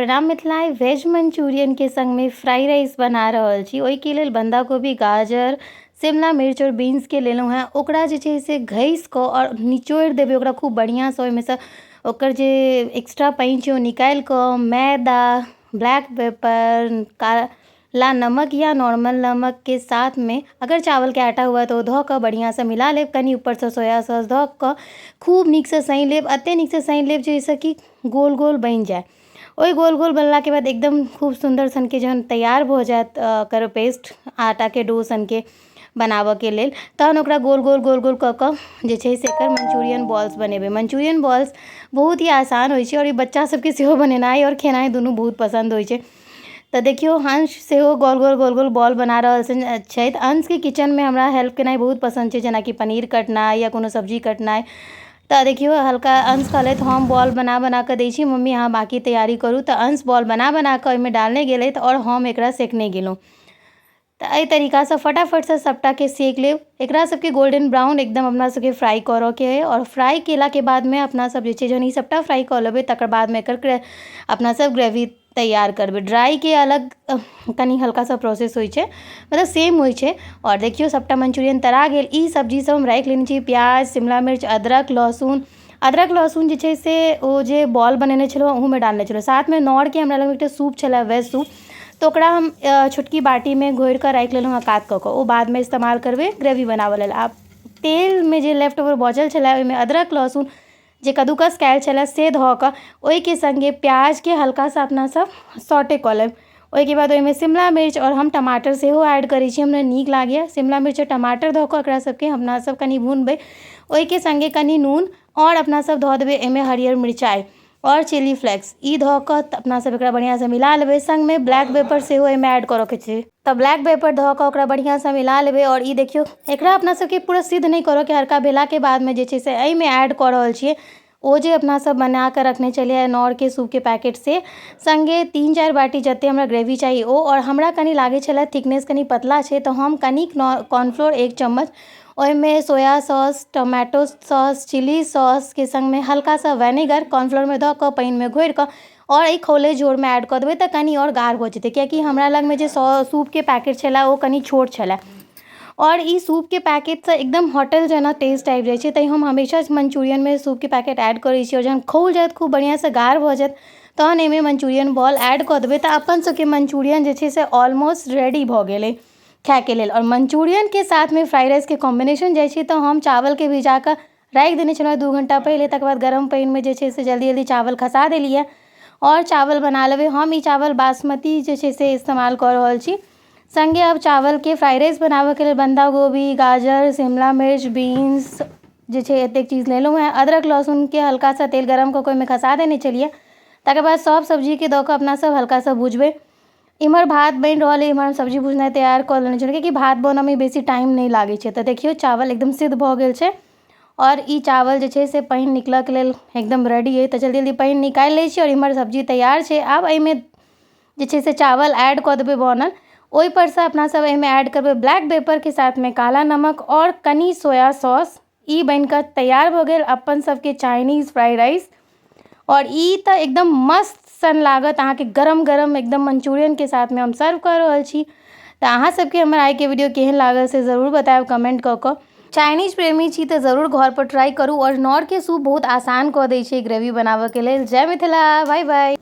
प्रणाम मिथिलाए। Veg Manchurian के संग में फ्राई राइस बना रहल छी। ओहि के लेल बंधा गोभी, गाजर, शिमला मिर्च और बीन्स के लेलहुँ हेँ। ओकरा जे छै से घसि कऽ आओर निचोड़ि देबै ओकरा खूब बढ़िआँसँ। ओहिमेसँ ओकर जे एक्स्ट्रा पानि छै ओ निकालि कऽ मैदा, ब्लैक पेपर, काला नमक या नॉर्मल नमक के साथ में अगर चावल के आटा हुआ तो ओ धऽ कऽ बढ़िआँसँ मिला लेब। कनि ऊपरसँ सोया सॉस धऽ कऽ खूब नीकसँ सानि लेब। एतेक नीकसँ सानि लेब जाहिसँ कि गोल गोल बनि जाए। ओहि गोल गोल बनलाके बाद एकदम खूब सुंदर सनके जहन तैयार भऽ जाएत एकर पेस्ट आटाके डो सनके बनाबऽके लेल, तहन ओकरा गोल गोल कऽ कऽ जे छै से एकर मंचूरियन बॉल्स बनेबै। मंचूरियन बॉल्स बहुत ही आसान होइ छै आओर ई बच्चा सबके सेहो बनेनाइ आओर खेनाइ दुनू बहुत पसंद होइ छै। तऽ देखियौ अंश सेहो गोल गोल बॉल बना रहल छथि। अंशके किचनमे हमरा हेल्प केनाइ बहुत पसंद छै, जेनाकि पनीर कटनाइ या कोनो सब्जी कटनाइ। तऽ देखियो हल्का अंश कहलथि हम बॉल बना कऽ दै छी, मम्मी अहाँ बाकी तैयारी करू। तऽ अंश बॉल बना कऽ ओहिमे डालने गेलथि आओर हम एकरा सेकने गेलहुँ। तऽ एहि तरीकासँ फटाफटसँ सबटाके सेक लेब। एकरा सबके गोल्डन ब्राउन एकदम अपना सबके फ्राई करऽके है। और फ्राई केलाके बादमे अपना सब जे छै जहन ई सबटा फ्राई कऽ लेबै तकर बादमे एकर अपना सब ग्रेवी तैयार करबै। ड्राई के अलग कनी हल्का सा प्रोसेस होइ छै, मतलब सेम होइ छै। और देखियो सबटा मंचूरियन तरा गेल। ई सब्जी सब हम राखि लेने छी, प्याज, शिमला मिर्च, अदरक लहसुन जे छै से ओ जे बॉल बनेने छलहुँ ओहूमे डालने छलहुँ। साथमे नॉरके हमरा लग एकटा सूप छलै, वेज सूप, तऽ ओकरा हम छोटकी बाटीमे घोरि कऽ राखि लेलहुँ हँ कात कऽ कऽ। ओ बादमे इस्तेमाल करबै ग्रेवी बनाबऽ लेल। आब तेलमे जे लेफ्ट ओवर बचल छलै ओहिमे अदरक लहसुन जे कद्दूकस कयल छलै से धऽ कऽ ओहिके सङ्गे प्याजके हल्का सा अपना सब सॉटे कऽ लेब। ओहिके बाद ओहिमे शिमला मिर्च और हम टमाटर सेहो ऐड करै छी, हमरा नीक लागैए। शिमला मिर्च और टमाटर धऽ कऽ एकरा सबके अपना सब कनि भूनबै। ओहिके सङ्गे कनि नून और अपना सब धऽ देबै एहिमे हरियर मिरचाइ और चिली फ्लेक्स। ई धऽ कऽ अपना सब एकरा बढ़िआँसँ मिला लेबै। सङ्गमे ब्लैक पेपर सेहो एहिमे ऐड करऽके छै, तऽ ब्लैक पेपर धऽ कऽ ओकरा बढ़िआँसँ मिला लेबै। और ई देखियौ एकरा अपना सबके पूरा सिद्ध नहि करऽके, हल्का भेलाके बादमे जे छै से एहिमे ऐड कऽ रहल छियै ओ जे अपना सब बना कऽ रखने छलियै नॉरके सूपके पैकेट से, सङ्गे 3-4 बाटी जतेक हमरा ग्रेवी चाही ओ। और हमरा कनि लागै छलै थिकनेस कनि पतला छै तऽ हम कनिक कॉर्नफ्लोर 1 चम्मच, ओहिमे soya sauce, tomato sauce, chilli सॉसके सङ्गमे हल्का सा विनेगर कॉर्नफ्लोरमे धऽ कऽ पानिमे घोरि कऽ और एहि खौले झोरमे ऐड कऽ देबै तऽ कनि और गाढ़ भऽ जेतै। कियाकि हमरा लगमे जे सूपके पैकेट छलै ओ कनि छोट छलै और ई सूपके पैकेटसँ एकदम होटल जेना टेस्ट आबि जाइ छै। तैँ हम हमेशा मंचूरियनमे सूपके पैकेट ऐड करै छी। और जहन खौल जाएत खूब बढ़िआँसँ गाढ़ भऽ जाएत तहन एहिमे मंचूरियन बॉल ऐड कऽ देबै। तऽ अपन सबके मंचूरियन जे छै से ऑलमोस्ट रेडी भऽ गेलै खाएके लेल। और मंचूरियनके साथमे फ्राइड राइसके कॉम्बिनेशन जाइ छै तऽ हम चावलके भिजा कऽ राखि देने छलहुँ 2 घंटा पहिले। तकर बाद गरम पानिमे जे छै से जल्दी चावल खसा देलिए और चावल बना लेबै। हम ई चावल बासमती जे छै से इस्तेमाल कऽ रहल छी। सङ्गे अब चावलके फ्राइड राइस बनाबऽके लेल बन्धा गोभी, गाजर, शिमला मिर्च, बीन्स जे छै एतेक चीज लेलहुँ हेँ। अदरक लहसुनके हल्का सा तेल गरम कऽ कऽ ओहिमे खसा देने छलिए। तकर बाद सब सब्जीके दऽ कऽ अपना सब हल्का सा भुजबै। इम्हर भात बनि रहल है, इम्हर हम सब्जी भुजनाइ तैयार कऽ लेने छलिए कियाकि भात बनऽमे बेसी टाइम नहि लागै छै। तऽ देखियौ चावल एकदम सिद्ध भऽ गेल छै और ई चावल जे छै से पानि निकलऽके लेल एकदम रेडी अइ। तऽ जल्दी पानि निकालि लै छी और इम्हर सब्जी तैयार छै। आब एहिमे जे छै से चावल ऐड कऽ देबै बनल। ओहिपरसँ अपना सब एहिमे ऐड करबै ब्लैक पेपरके साथमे काला नमक और कनि सोया सॉस। ई बनिकऽ तैयार भऽ गेल अपन सबके चाइनीज फ्राइड राइस। और ई तऽ एकदम मस्त सन लागत अहाँके गरम गरम एकदम मंचूरियनके साथमे हम सर्व कऽ रहल छी। तऽ अहाँ सबके हमर आइके वीडियो केहन लागल से ज़रूर बतायब कमेंट कऽ कऽ। चाइनीज प्रेमी छी तऽ ज़रूर घरपर ट्राई करू। और नॉरके सूप बहुत आसान कऽ दै छै ग्रेवी बनाबऽके लेल। जय मिथिला, बाय बाय।